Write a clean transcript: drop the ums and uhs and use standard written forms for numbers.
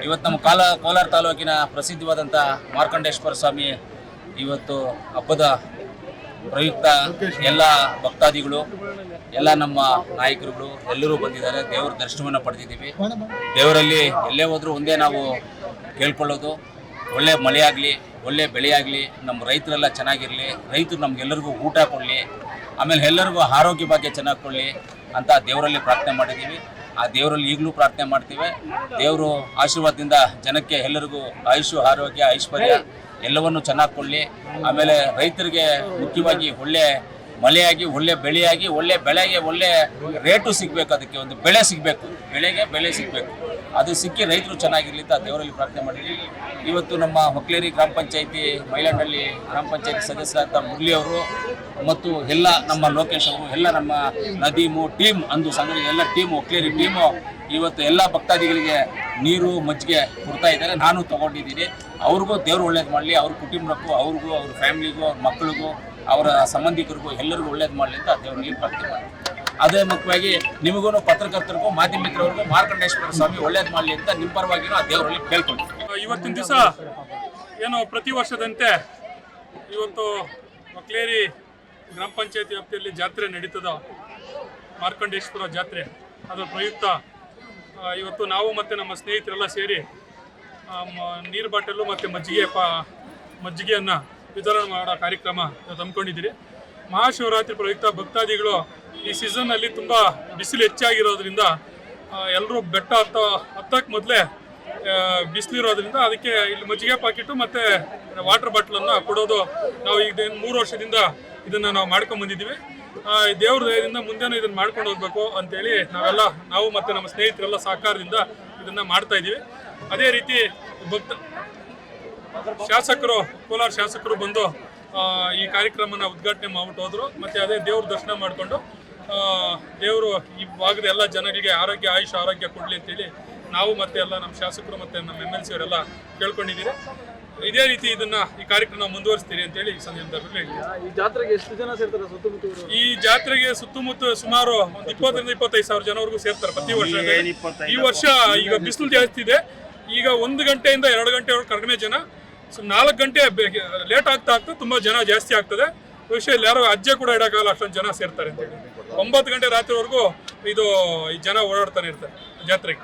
ಇವತ್ತು ನಮ್ಮ ಕೋಲಾರ ತಾಲೂಕಿನ ಪ್ರಸಿದ್ಧವಾದಂಥ ಮಾರ್ಕಂಡೇಶ್ವರ ಸ್ವಾಮಿ ಇವತ್ತು ಹಬ್ಬದ ಪ್ರಯುಕ್ತ ಎಲ್ಲ ಭಕ್ತಾದಿಗಳು ಎಲ್ಲ ನಮ್ಮ ನಾಯಕರುಗಳು ಎಲ್ಲರೂ ಬಂದಿದ್ದಾರೆ. ದೇವರ ದರ್ಶನವನ್ನು ಪಡೆದಿದ್ದೀವಿ. ದೇವರಲ್ಲಿ ಎಲ್ಲೇ ಹೋದರೂ ಒಂದೇ ನಾವು ಕೇಳ್ಕೊಳ್ಳೋದು, ಒಳ್ಳೆ ಮಳೆ ಆಗಲಿ, ಒಳ್ಳೆ ಬೆಳೆ ಆಗಲಿ, ನಮ್ಮ ರೈತರೆಲ್ಲ ಚೆನ್ನಾಗಿರಲಿ, ರೈತರು ನಮಗೆಲ್ಲರಿಗೂ ಊಟ ಕೊಡಲಿ, ಆಮೇಲೆ ಎಲ್ಲರಿಗೂ ಆರೋಗ್ಯ ಭಾಗ್ಯ ಚೆನ್ನಾಗಿ ಕೊಡಲಿ ಅಂತ ದೇವರಲ್ಲಿ ಪ್ರಾರ್ಥನೆ ಮಾಡಿದ್ದೀವಿ. ಆ ದೇವರಲ್ಲಿ ಈಗಲೂ ಪ್ರಾರ್ಥನೆ ಮಾಡ್ತೀವಿ. ದೇವರು ಆಶೀರ್ವಾದದಿಂದ ಜನಕ್ಕೆ ಎಲ್ಲರಿಗೂ ಆಯುಷು, ಆರೋಗ್ಯ, ಐಶ್ವರ್ಯ ಎಲ್ಲವನ್ನು ಚೆನ್ನಾಗಿ ಕೊಡಲಿ. ಆಮೇಲೆ ರೈತರಿಗೆ ಮುಖ್ಯವಾಗಿ ಒಳ್ಳೆ ಮಳೆಯಾಗಿ, ಒಳ್ಳೆ ಬೆಳೆಯಾಗಿ, ಒಳ್ಳೆ ಬೆಳೆಗೆ ಒಳ್ಳೆ ರೇಟು ಸಿಗಬೇಕು, ಅದಕ್ಕೆ ಒಂದು ಬೆಳೆ ಸಿಗಬೇಕು, ಬೆಳೆಗೆ ಬೆಲೆ ಸಿಗಬೇಕು, ಅದು ಸಿಕ್ಕಿ ರೈತರು ಚೆನ್ನಾಗಿರಲಿ ಅಂತ ದೇವರಲ್ಲಿ ಪ್ರಾರ್ಥನೆ ಮಾಡಿದ್ದೀವಿ. ಇವತ್ತು ನಮ್ಮ ಹೊಕ್ಲೇರಿ ಗ್ರಾಮ ಪಂಚಾಯಿತಿ, ಮೈಲಾಂಡಳ್ಳಿ ಗ್ರಾಮ ಪಂಚಾಯಿತಿ ಸದಸ್ಯರಾದ ಮುರಳಿ ಅವರು ಮತ್ತು ಎಲ್ಲ ನಮ್ಮ ಲೋಕೇಶ್ ಅವರು, ಎಲ್ಲ ನಮ್ಮ ನದೀಮು ಟೀಮ್, ಅಂದು ಸಂಘಟನೆ ಎಲ್ಲ ಟೀಮು, ಹೊಕ್ಲೇರಿ ಟೀಮು ಇವತ್ತು ಎಲ್ಲ ಭಕ್ತಾದಿಗಳಿಗೆ ನೀರು ಮಜ್ಜಿಗೆ ಕೊಡ್ತಾ ಇದ್ದಾರೆ. ನಾನು ತೊಗೊಂಡಿದ್ದೀನಿ. ಅವ್ರಿಗೂ ದೇವರು ಒಳ್ಳೇದು ಮಾಡಲಿ, ಅವ್ರ ಕುಟುಂಬಕ್ಕೂ, ಅವ್ರಿಗೂ, ಅವ್ರ ಫ್ಯಾಮಿಲಿಗೂ, ಅವ್ರ ಮಕ್ಕಳಿಗೂ, ಅವರ ಸಂಬಂಧಿಕರಿಗೂ ಎಲ್ಲರಿಗೂ ಒಳ್ಳೇದು ಮಾಡಲಿ ಅಂತ ದೇವರಲ್ಲಿ ಪ್ರಾರ್ಥನೆ ಮಾಡಿ. ಅದೇ ಮುಖ್ಯವಾಗಿ ನಿಮಗೂ, ಪತ್ರಕರ್ತರಿಗೂ, ಮಾಧ್ಯಮ ಮಿತ್ರರಿಗೂ ಮಾರ್ಕಂಡೇಶ್ವರ ಸ್ವಾಮಿ ಒಳ್ಳೇದು ಮಾಡಲಿ ಅಂತ ನಿಮ್ಮ ಪರವಾಗಿ ಆ ದೇವರಲ್ಲಿ ಕೇಳ್ಕೊಳ್ತೀವಿ. ಇವತ್ತಿನ ದಿವಸ ಏನು ಪ್ರತಿ ವರ್ಷದಂತೆ ಇವತ್ತು ಹೊಕ್ಲೇರಿ ಗ್ರಾಮ ಪಂಚಾಯತಿ ವ್ಯಾಪ್ತಿಯಲ್ಲಿ ಜಾತ್ರೆ ನಡೀತದ, ಮಾರ್ಕಂಡೇಶ್ವರ ಜಾತ್ರೆ. ಅದರ ಪ್ರಯುಕ್ತ ಇವತ್ತು ನಾವು ಮತ್ತು ನಮ್ಮ ಸ್ನೇಹಿತರೆಲ್ಲ ಸೇರಿ ನೀರು ಬಾಟಲು ಮತ್ತು ಮಜ್ಜಿಗೆಯನ್ನು ವಿತರಣೆ ಮಾಡೋ ಕಾರ್ಯಕ್ರಮ ಹಮ್ಮಿಕೊಂಡಿದ್ದೀರಿ. ಮಹಾಶಿವರಾತ್ರಿ ಪ್ರಯುಕ್ತ ಭಕ್ತಾದಿಗಳು ಈ ಸೀಸನ್ನಲ್ಲಿ ತುಂಬ ಬಿಸಿಲು ಹೆಚ್ಚಾಗಿರೋದ್ರಿಂದ ಎಲ್ಲರೂ ಬೆಟ್ಟ ಹತ್ತಕ್ಕೆ ಮೊದಲೇ ಬಿಸಿಲಿರೋದ್ರಿಂದ ಅದಕ್ಕೆ ಇಲ್ಲಿ ಮಜ್ಜಿಗೆ ಪಾಕೆಟು ಮತ್ತು ವಾಟರ್ ಬಾಟ್ಲನ್ನು ಕೊಡೋದು ನಾವು ಈಗ 3 ವರ್ಷದಿಂದ ಇದನ್ನು ನಾವು ಮಾಡ್ಕೊಂಡ್ಬಂದಿದ್ದೀವಿ. ದೇವ್ರ ದಯದಿಂದ ಮುಂದೆನೂ ಇದನ್ನು ಮಾಡ್ಕೊಂಡು ಹೋಗ್ಬೇಕು ಅಂತೇಳಿ ನಾವು ಮತ್ತು ನಮ್ಮ ಸ್ನೇಹಿತರೆಲ್ಲ ಸಹಕಾರದಿಂದ ಇದನ್ನು ಮಾಡ್ತಾ ಇದ್ದೀವಿ. ಅದೇ ರೀತಿ ಕೋಲಾರ ಶಾಸಕರು ಬಂದು ಈ ಕಾರ್ಯಕ್ರಮನ ಉದ್ಘಾಟನೆ ಮಾಡ್ಬಿಟ್ಟು ಹೋದರು. ಮತ್ತು ಅದೇ ದೇವ್ರ ದರ್ಶನ ಮಾಡಿಕೊಂಡು ದೇವರು ಈ ಭಾಗದ ಎಲ್ಲ ಜನಗಳಿಗೆ ಆರೋಗ್ಯ ಕೊಡಲಿ ಅಂತೇಳಿ ನಾವು ಮತ್ತು ಎಲ್ಲ ನಮ್ಮ ಶಾಸಕರು ಮತ್ತು ನಮ್ಮ MLC ಅವರೆಲ್ಲ ಕೇಳ್ಕೊಂಡಿದ್ದೀರಿ. ಇದೇ ರೀತಿ ಈ ಕಾರ್ಯಕ್ರಮ ಮುಂದುವರಿಸ್ತೀರಿ ಅಂತೇಳಿ ಈ ಸಂದರ್ಭದಲ್ಲಿ ಈ ಜಾತ್ರೆಗೆ ಎಷ್ಟು ಜನ ಸೇರ್ತಾರೆ? ಈ ಜಾತ್ರೆಗೆ ಸುತ್ತಮುತ್ತ ಸುಮಾರು 20,000 ರಿಂದ 25,000 ಜನವರೆಗೂ ಸೇರ್ತಾರೆ ಪ್ರತಿ ವರ್ಷ. ಈ ವರ್ಷ ಈಗ ಬಿಸಿಲು ಜಾಸ್ತಿ ಇದೆ. ಈಗ 1 ಗಂಟೆಯಿಂದ 2 ಗಂಟೆವರೆಗೂ ಕಡಿಮೆ ಜನ, 4 ಗಂಟೆ ಲೇಟ್ ಆಗ್ತಾ ತುಂಬ ಜನ ಜಾಸ್ತಿ ಆಗ್ತದೆ. ವಿಷಯದಲ್ಲಿ ಯಾರೋ ಅಜ್ಜೆ ಕೂಡ ಇಡೋಕ್ಕಾಗಲ್ಲ, ಅಷ್ಟೊಂದು ಜನ ಸೇರ್ತಾರೆ ಅಂತೇಳಿ. 9 ಗಂಟೆ ರಾತ್ರಿವರೆಗೂ ಈ ಜನ ಓಡಾಡ್ತಾನೆ ಇರ್ತಾರೆ ಜಾತ್ರೆಗೆ.